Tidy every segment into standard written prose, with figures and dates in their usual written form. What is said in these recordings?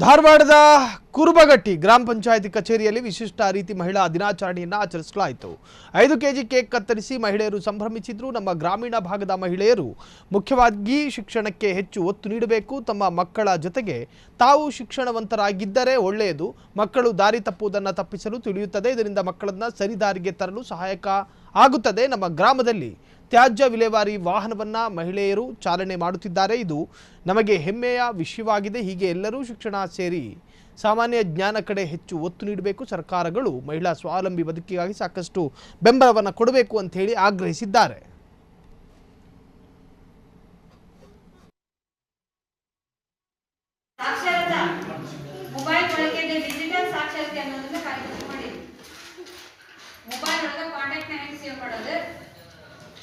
ಧಾರವಾಡದ ಕುರುಬಗಟ್ಟಿ ಗ್ರಾಮ ಪಂಚಾಯತಿ ಕಚೇರಿಯಲ್ಲಿ ವಿಶಿಷ್ಟ ರೀತಿ ಮಹಿಳಾ ದಿನಾಚರಣೆಯನ್ನು ಆಚರಿಸಲಾಯಿತು. 5 ಕೆಜಿ ಕೇಕ್ ಕತ್ತರಿಸಿ ಮಹಿಳೆಯರು ಸಂಭ್ರಮಿಸಿದ್ರು. ನಮ್ಮ ಗ್ರಾಮೀಣ ಭಾಗದ ಮಹಿಳೆಯರು ಮುಖ್ಯವಾಗಿ ಶಿಕ್ಷಣಕ್ಕೆ ಹೆಚ್ಚು ಒತ್ತು ನೀಡಬೇಕು. ತಮ್ಮ ಮಕ್ಕಳ ಜೊತೆಗೆ ತಾವು ಶಿಕ್ಷಣವಂತರಾಗಿದ್ದರೆ ಒಳ್ಳೆಯದು. ಮಕ್ಕಳು ದಾರಿ ತಪ್ಪುವುದನ್ನು ತಪ್ಪಿಸಲು ತಿಳಿಯುತ್ತದೆ. ಇದರಿಂದ ಮಕ್ಕಳನ್ನು ಸರಿದಾರಿಗೆ ತರಲು ಸಹಾಯಕ ಆಗುತ್ತದೆ. ನಮ್ಮ ಗ್ರಾಮದಲ್ಲಿ ತ್ಯಾಜ್ಯ ವಿಲೇವಾರಿ ವಾಹನವನ್ನು ಮಹಿಳೆಯರು ಚಾಲನೆ ಮಾಡುತ್ತಿದ್ದಾರೆ. ಇದು ನಮಗೆ ಹೆಮ್ಮೆಯ ವಿಷಯವಾಗಿದೆ. ಹೀಗೆ ಎಲ್ಲರೂ ಶಿಕ್ಷಣ ಸೇರಿ ಸಾಮಾನ್ಯ ಜ್ಞಾನ ಕಡೆ ಹೆಚ್ಚು ಒತ್ತು ನೀಡಬೇಕು. ಸರ್ಕಾರಗಳು ಮಹಿಳಾ ಸ್ವಾವಲಂಬಿ ಬದುಕಿಗಾಗಿ ಸಾಕಷ್ಟು ಬೆಂಬಲವನ್ನು ಕೊಡಬೇಕು ಅಂತ ಹೇಳಿ ಆಗ್ರಹಿಸಿದ್ದಾರೆ.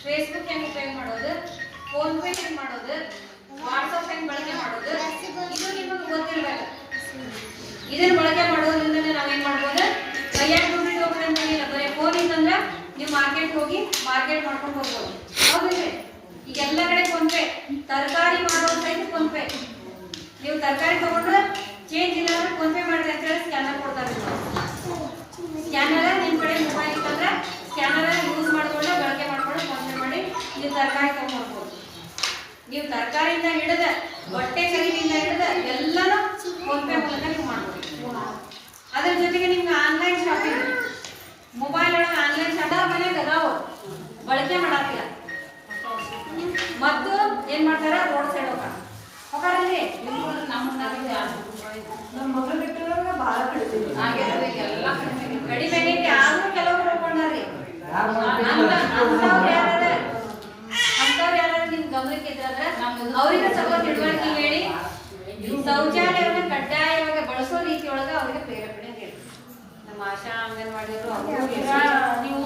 Facebook ಹೆಂಗೆ ಉಪಯೋಗ ಮಾಡೋದು, ಫೋನ್ ಪೇ ಹೆಂಗೆ ಮಾಡೋದು, ವಾಟ್ಸ್ಆಪ್ ಹೆಂಗೆ ಬಳಕೆ ಮಾಡೋದು, ಇದು ನಿಮಗೆ ಗೊತ್ತಿರಬೇಕು. ಇದನ್ನ ಬಳಕೆ ಮಾಡೋದ್ರಿಂದ ನಾವೇನ್ ಮಾಡ್ಬೋದು, ಕೈಯಾಗ ದುಡ್ಡು ಹೋಗ್ಬೇಕಂತೇನಿಲ್ಲ. ಬರೀ ಫೋನ್ ಇತ್ತಂದ್ರೆ ನೀವು ಮಾರ್ಕೆಟ್ ಹೋಗಿ ಮಾರ್ಕೆಟ್ ಮಾಡ್ಕೊಂಡು ಹೋಗ್ಬೋದು. ಹೌದಿಲ್ರಿ? ಈಗ ಎಲ್ಲ ಕಡೆ ಫೋನ್ ಪೇ, ತರಕಾರಿ ಮಾಡೋದು ಸಹಿತ ಫೋನ್ ಪೇ. ನೀವು ತರಕಾರಿ ತಗೊಂಡ್ರೆ ಚೇಂಜ್ ಇಲ್ಲ ಅಂದ್ರೆ ಫೋನ್ ಪೇ ಮಾಡಿದ್ರೆ ಅಂತ ಹೇಳಿ ಸ್ಕ್ಯಾನರ್ ಕೊಡ್ತಾರೆ. ಸ್ಕ್ಯಾನರ್ ನಿಮ್ಮ ಕಡೆ ಮೊಬೈಲ್ ಇತ್ತಂದ್ರೆ ಸ್ಕ್ಯಾನರ್ ಯೂಸ್ ಮಾಡ್ಕೊಂಡು ಬಳಕೆ ಮಾಡ್ಕೊಂಡು ಫೋನ್ ಪೇ ಮಾಡಿ ನೀವು ತರಕಾರಿ ತಗೊಂಡ್ಬೋದು. ನೀವು ತರಕಾರಿಯಿಂದ ಹಿಡಿದ ಬಟ್ಟೆ ಖರೀದಿಯಿಂದ ಹಿಡಿದ ಎಲ್ಲನೂ ಫೋನ್ ಪೇ ಮೂಲಕ ನೀವು ಮಾಡ್ಬೋದು. ಅದ್ರ ಜೊತೆಗೆ ನಿಮ್ಗೆ ಆನ್ಲೈನ್ ಶಾಪಿಂಗ್, ಮೊಬೈಲ್ ಒಳಗೆ ಆನ್ಲೈನ್ ಶಾಪಿಂಗ್ ಮನೆಯಾಗ ಅದಾವು, ಬಳಕೆ ಮಾಡಾಕಿಲ್ಲ. ಮತ್ತು ಏನ್ ಮಾಡ್ತಾರ, ರೋಡ್ ಸೈಡ್ ಹೋಗಾರಲ್ಲಿ ನಮ್ಮ ಮಗಳು ಬಿಟ್ಟು ಬಹಳ ಕಡಿಮೆ ಆಗೈತಿ. ಆದ್ರೂ ಕೆಲವರು ಹೋಗ್ಕೊಂಡ್ರಿ. ಅಂತವ್ರು ಯಾರು ನಿಮ್ ಗಮನಕ್ಕೆ ಇದ್ರಂದ್ರೆ ಅವ್ರಿಗೆ ಸ್ವಲ್ಪ ತಿಳುವಳಿಕೆ ಹೇಳಿ, ಶೌಚಾಲಯವನ್ನು ಕಡ್ಡಾಯವಾಗಿ ಬಳಸೋ ರೀತಿಯೊಳಗೆ ಅವ್ರಿಗೆ ಪ್ರೇರೇಪಣೆ ಹೇಳಿ. ನಮ್ಮ ಆಶಾ ಅಂಗನವಾಡಿಯವರು ನೀವು